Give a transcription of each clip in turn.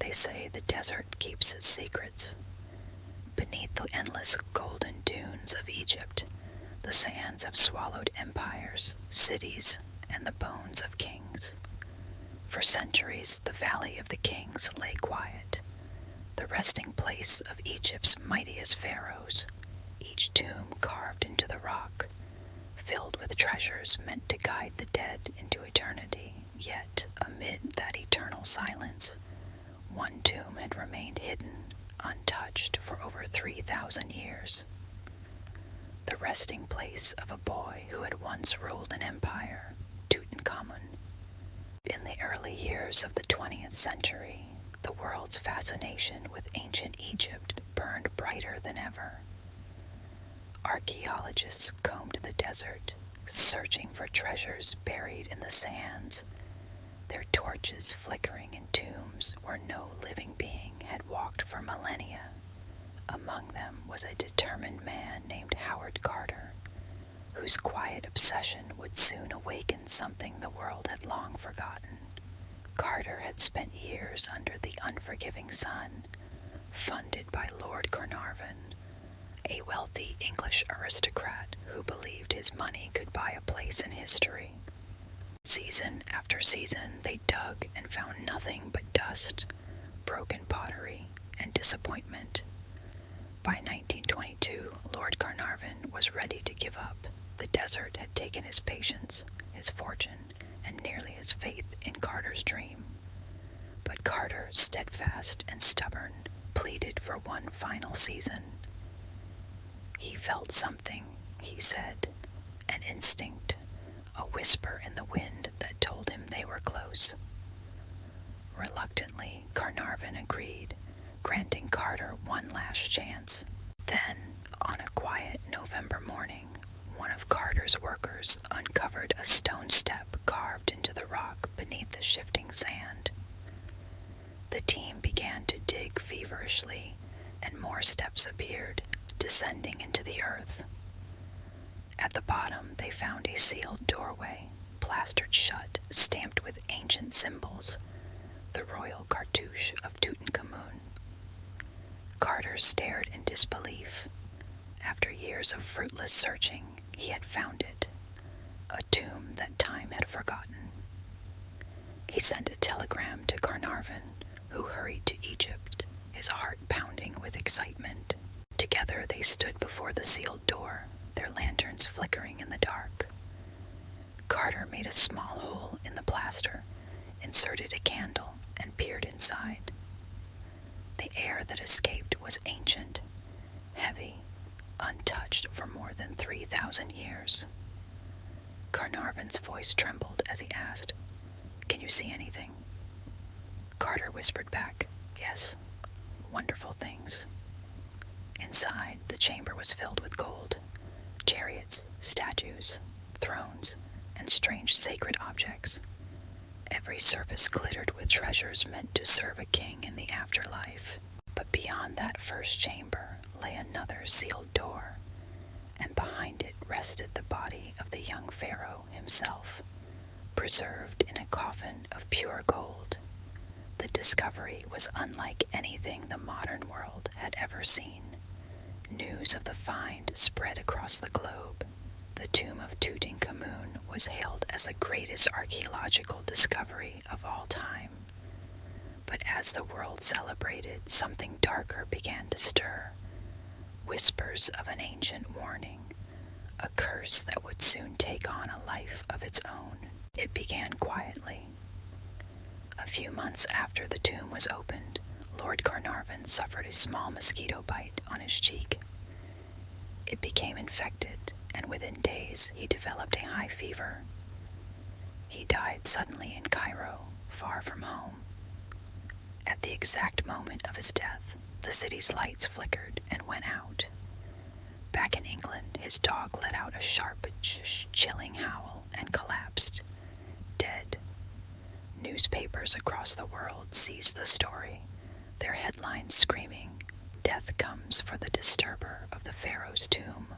they say the desert keeps its secrets. Beneath the endless golden dunes of Egypt, the sands have swallowed empires, cities, and the bones of kings. For centuries, the Valley of the Kings lay quiet, the resting place of Egypt's mightiest pharaohs, each tomb carved into the rock, filled with treasures meant to guide the dead into eternity. Yet, amid that eternal silence, one tomb had remained hidden, untouched for over 3,000 years. The resting place of a boy who had once ruled an empire, Tutankhamun. In the early years of the 20th century, the world's fascination with ancient Egypt burned brighter than ever. Archaeologists combed the desert, searching for treasures buried in the sands, their torches flickering in tombs where no living being had walked for millennia. Among them was a determined man named Howard Carter, whose quiet obsession would soon awaken something the world had long forgotten. Carter had spent years under the unforgiving sun, funded by Lord Carnarvon, a wealthy English aristocrat who believed his money could buy a place in history. Season after season, they dug and found nothing but dust, broken pottery, and disappointment. By 1922, Lord Carnarvon was ready to give up. The desert had taken his patience, his fortune, and nearly his faith in Carter's dream. But Carter, steadfast and stubborn, pleaded for one final season. He felt something, he said, an instinct, a whisper in the wind that told him they were close. Reluctantly, Carnarvon agreed, granting Carter one last chance. Then, on a quiet November morning, one of Carter's workers uncovered a stone step carved into the rock beneath the shifting sand. The team began to dig feverishly, and more steps appeared, descending into the earth. At the bottom, they found a sealed doorway, plastered shut, stamped with ancient symbols, the royal cartouche of Tutankhamun. Carter stared in disbelief. After years of fruitless searching, he had found it, a tomb that time had forgotten. He sent a telegram to Carnarvon, who hurried to Egypt, his heart pounding with excitement. Together they stood before the sealed door, their lanterns flickering in the dark. Carter made a small hole in the plaster, inserted a candle, and peered inside. The air that escaped was ancient, heavy, untouched for more than 3,000 years. Carnarvon's voice trembled as he asked, "Can you see anything?" Carter whispered back, "Yes, wonderful things." Inside, the chamber was filled with gold, chariots, statues, thrones, and strange sacred objects. Every surface glittered with treasures meant to serve a king in the afterlife. But beyond that first chamber lay another sealed door, and behind it rested the body of the young pharaoh himself, preserved in a coffin of pure gold. The discovery was unlike anything the modern world had ever seen. News of the find spread across the globe. The tomb of Tutankhamun was hailed as the greatest archaeological discovery of all time. But as the world celebrated, something darker began to stir. Whispers of an ancient warning, a curse that would soon take on a life of its own. It began quietly. A few months after the tomb was opened, Lord Carnarvon suffered a small mosquito bite on his cheek. It became infected, and within days he developed a high fever. He died suddenly in Cairo, far from home. At the exact moment of his death, the city's lights flickered and went out. Back in England, his dog let out a sharp, chilling howl and collapsed, dead. Newspapers across the world seized the story, their headlines screaming, "Death comes for the disturber of the Pharaoh's tomb."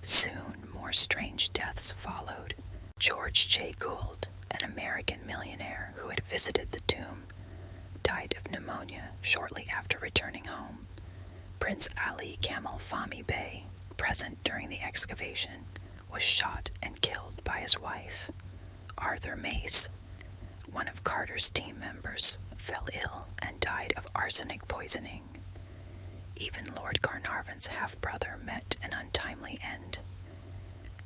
Soon, more strange deaths followed. George J. Gould, an American millionaire who had visited the tomb, died of pneumonia shortly after returning home. Prince Ali Kamal Fahmy Bey, present during the excavation, was shot and killed by his wife. Arthur Mace, one of Carter's team members, fell ill and died of arsenic poisoning. Even Lord Carnarvon's half-brother met an untimely end.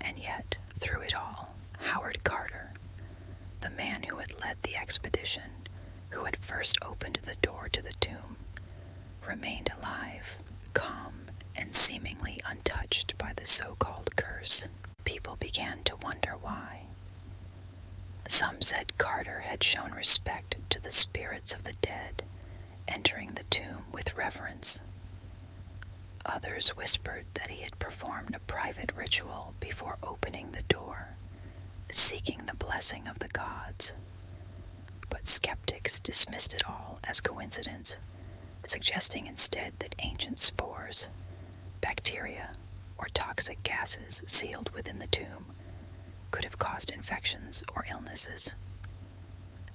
And yet, through it all, Howard Carter, the man who had led the expedition, who had first opened the door to the tomb, remained alive, calm, and seemingly untouched by the so-called curse. People began to wonder why. Some said Carter had shown respect to the spirits of the dead, entering the tomb with reverence. Others whispered that he had performed a private ritual before opening the door, seeking the blessing of the gods. But skeptics dismissed it all as coincidence, suggesting instead that ancient spores, bacteria, or toxic gases sealed within the tomb could have caused infections or illnesses.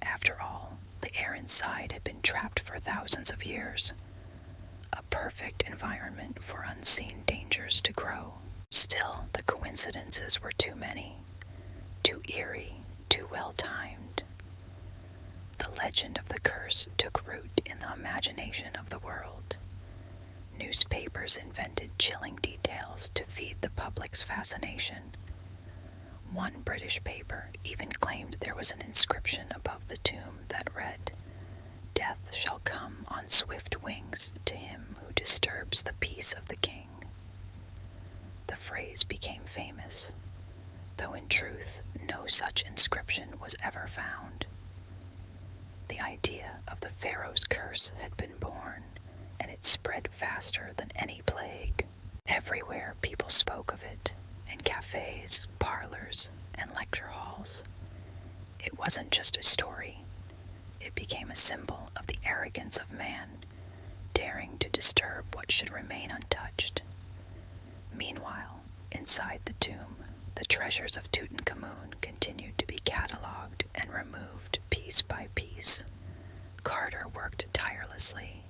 After all, the air inside had been trapped for thousands of years, a perfect environment for unseen dangers to grow. Still, the coincidences were too many, too eerie, too well-timed. The legend of the curse took root in the imagination of the world. Newspapers invented chilling details to feed the public's fascination. One British paper even claimed there was an inscription above the tomb that read, "Death shall come on swift wings to him who disturbs the peace of the king." The phrase became famous, though in truth no such inscription was ever found. The idea of the Pharaohs' curse had been born, and it spread faster than any plague. Everywhere people spoke of it, in cafes, parlors, and lecture halls. It wasn't just a story. It became a symbol of the arrogance of man, daring to disturb what should remain untouched. Meanwhile, inside the tomb, the treasures of Tutankhamun continued to be catalogued and removed piece by piece. Carter worked tirelessly,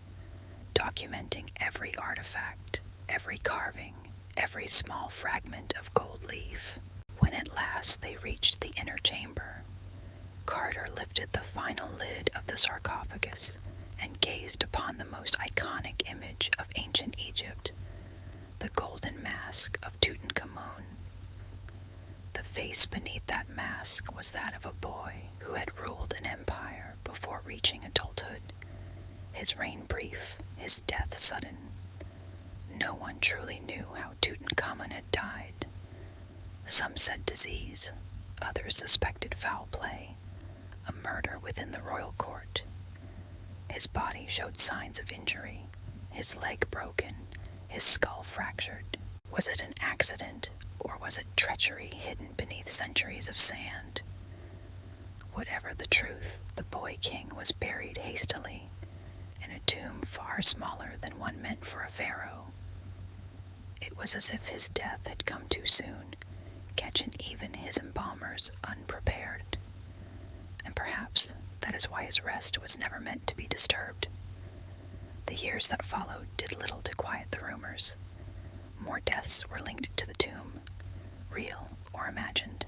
documenting every artifact, every carving, every small fragment of gold leaf. When at last they reached the inner chamber, Carter lifted the final lid of the sarcophagus and gazed upon the most iconic image of ancient Egypt, the golden mask of Tutankhamun. The face beneath that mask was that of a boy who had ruled an empire before reaching adulthood, his reign brief, his death sudden. No one truly knew how Tutankhamun had died. Some said disease, others suspected foul play, a murder within the royal court. His body showed signs of injury, his leg broken, his skull fractured. Was it an accident, or was it treachery hidden beneath centuries of sand? Whatever the truth, the boy king was buried hastily, in a tomb far smaller than one meant for a pharaoh. It was as if his death had come too soon, catching even his embalmers unprepared. And perhaps that is why his rest was never meant to be disturbed. The years that followed did little to quiet the rumors. More deaths were linked to the tomb, real or imagined.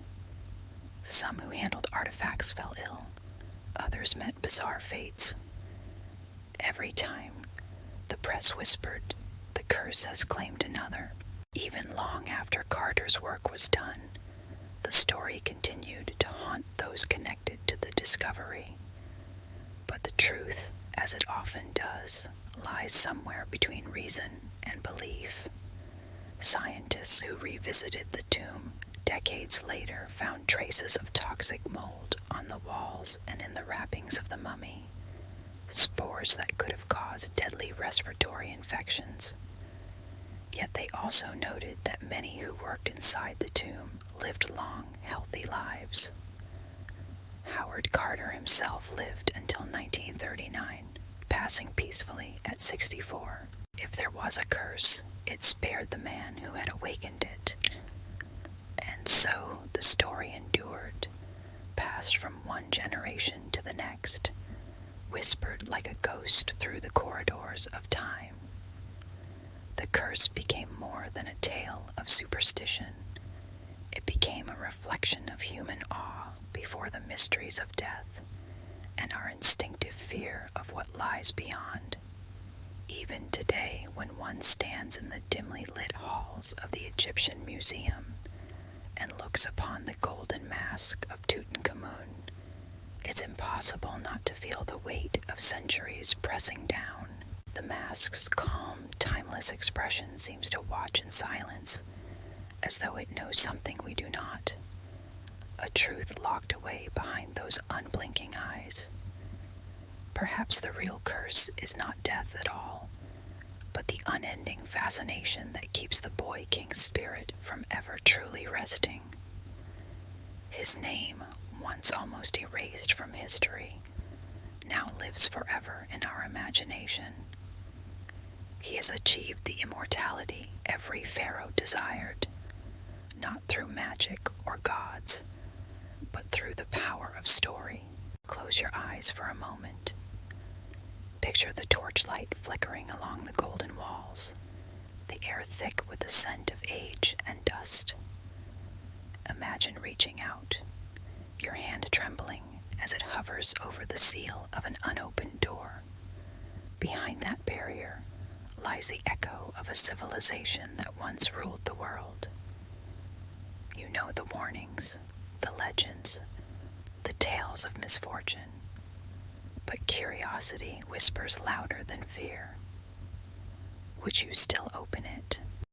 Some who handled artifacts fell ill, others met bizarre fates. Every time, the press whispered, "The curse has claimed another." Even long after Carter's work was done, the story continued to haunt those connected to the discovery. But the truth, as it often does, lies somewhere between reason and belief. Scientists who revisited the tomb decades later found traces of toxic mold on the walls and in the wrappings of the mummy, spores that could have caused deadly respiratory infections. Yet they also noted that many who worked inside the tomb lived long, healthy lives. Howard Carter himself lived until 1939, passing peacefully at 64. If there was a curse, it spared the man who had awakened it. And so the story endured, passed from one generation to the next, whispered like a ghost through the corridors of time. The curse became more than a tale of superstition. It became a reflection of human awe before the mysteries of death and our instinctive fear of what lies beyond. Even today, when one stands in the dimly lit halls of the Egyptian Museum and looks upon the golden mask of Tutankhamun, it's impossible not to feel the weight of centuries pressing down. The mask's calm, timeless expression seems to watch in silence, as though it knows something we do not, a truth locked away behind those unblinking eyes. Perhaps the real curse is not death at all, but the unending fascination that keeps the boy king's spirit from ever truly resting. His name, once almost erased from history, now lives forever in our imagination. He has achieved the immortality every pharaoh desired, not through magic or gods, but through the power of story. Close your eyes for a moment. Picture the torchlight flickering along the golden walls, the air thick with the scent of age and dust. Imagine reaching out, your hand trembling as it hovers over the seal of an unopened door. Behind that barrier lies the echo of a civilization that once ruled the world. You know the warnings, the legends, the tales of misfortune, but curiosity whispers louder than fear. Would you still open it,